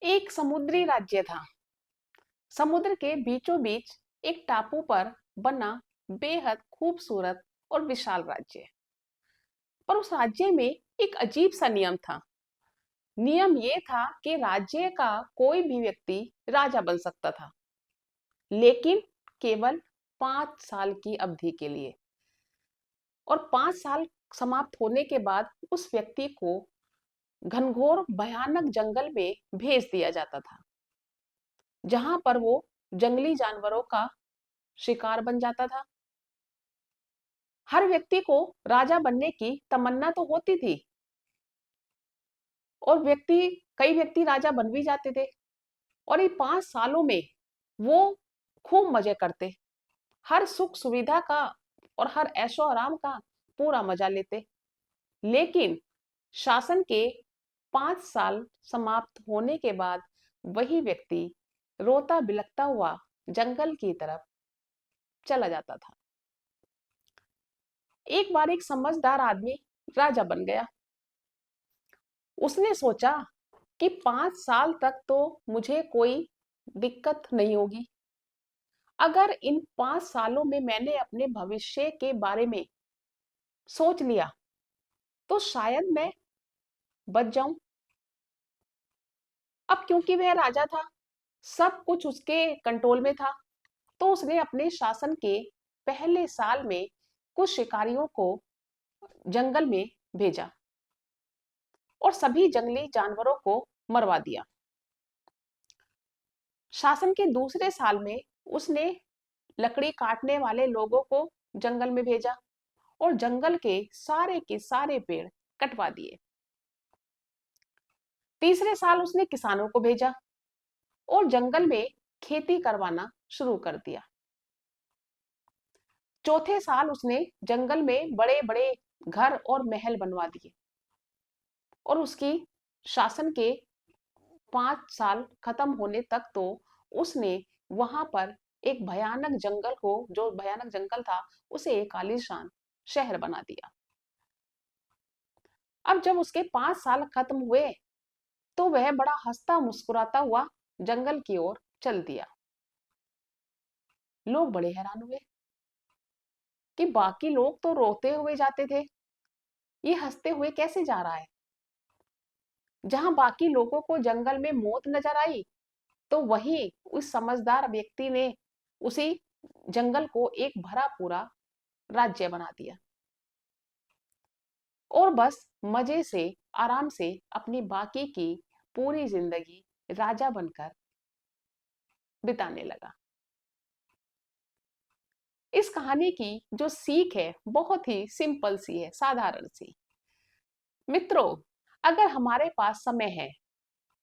एक समुद्री राज्य था। समुद्र के बीचों बीच एक टापू पर बना बेहद खूबसूरत और विशाल राज्य। पर उस राज्य में एक अजीब सा नियम था। नियम ये था कि राज्य का कोई भी व्यक्ति राजा बन सकता था, लेकिन केवल 5 साल की अवधि के लिए। और 5 साल समाप्त होने के बाद उस व्यक्ति को घनघोर भयानक जंगल में भेज दिया जाता था, जहां पर वो जंगली जानवरों का शिकार बन जाता था। हर व्यक्ति को राजा बनने की तमन्ना तो होती थी, और कई व्यक्ति राजा बन भी जाते थे। और ये 5 सालों में वो खूब मजे करते, हर सुख सुविधा का और हर ऐशो आराम का पूरा मजा लेते। लेकिन शासन के 5 साल समाप्त होने के बाद वही व्यक्ति रोता बिलखता हुआ जंगल की तरफ चला जाता था। एक बार एक समझदार आदमी राजा बन गया। उसने सोचा कि 5 साल तक तो मुझे कोई दिक्कत नहीं होगी। अगर इन 5 सालों में मैंने अपने भविष्य के बारे में सोच लिया तो शायद मैं बच जाऊं। अब क्योंकि वह राजा था, सब कुछ उसके कंट्रोल में था, तो उसने अपने शासन के पहले साल में कुछ शिकारियों को जंगल में भेजा और सभी जंगली जानवरों को मरवा दिया। शासन के दूसरे साल में उसने लकड़ी काटने वाले लोगों को जंगल में भेजा और जंगल के सारे पेड़ कटवा दिए। तीसरे साल उसने किसानों को भेजा और जंगल में खेती करवाना शुरू कर दिया। चौथे साल उसने जंगल में बड़े बड़े घर और महल बनवा दिए। और उसकी शासन के 5 साल खत्म होने तक तो उसने वहां पर एक भयानक जंगल था, उसे एक आलीशान शहर बना दिया। अब जब उसके 5 साल खत्म हुए तो वह बड़ा हंसता मुस्कुराता हुआ जंगल की ओर चल दिया। लोग बड़े हैरान हुए कि बाकी लोग तो रोते हुए जाते थे, ये हंसते हुए कैसे जा रहा है। जहां बाकी लोगों को जंगल में मौत नजर आई, तो वही उस समझदार व्यक्ति ने उसी जंगल को एक भरा पूरा राज्य बना दिया और बस मजे से आराम से अपनी बाकी की पूरी जिंदगी राजा बनकर बिताने लगा। इस कहानी की जो सीख है बहुत ही सिंपल सी है, साधारण सी। मित्रों, अगर हमारे पास समय है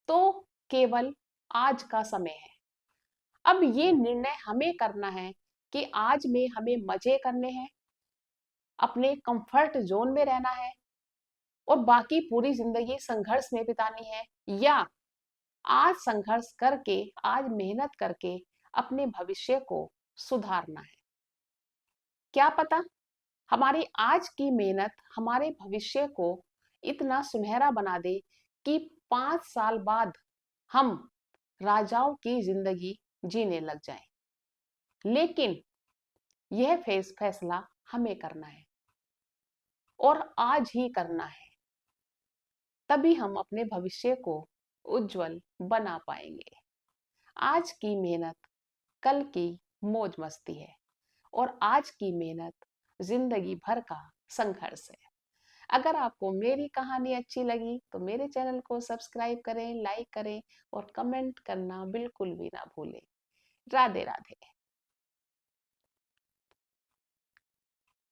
तो केवल आज का समय है। अब ये निर्णय हमें करना है कि आज में हमें मजे करने हैं, अपने कंफर्ट जोन में रहना है और बाकी पूरी जिंदगी संघर्ष में बितानी है, या आज संघर्ष करके, आज मेहनत करके अपने भविष्य को सुधारना है। क्या पता हमारी आज की मेहनत हमारे भविष्य को इतना सुनहरा बना दे कि 5 साल बाद हम राजाओं की जिंदगी जीने लग जाएं। लेकिन यह फैसला हमें करना है और आज ही करना है, तभी हम अपने भविष्य को उज्जवल बना पाएंगे। आज की मेहनत कल की मौज मस्ती है और आज की मेहनत जिंदगी भर का संघर्ष है। अगर आपको मेरी कहानी अच्छी लगी तो मेरे चैनल को सब्सक्राइब करें, लाइक करें और कमेंट करना बिल्कुल भी ना भूलें। राधे राधे।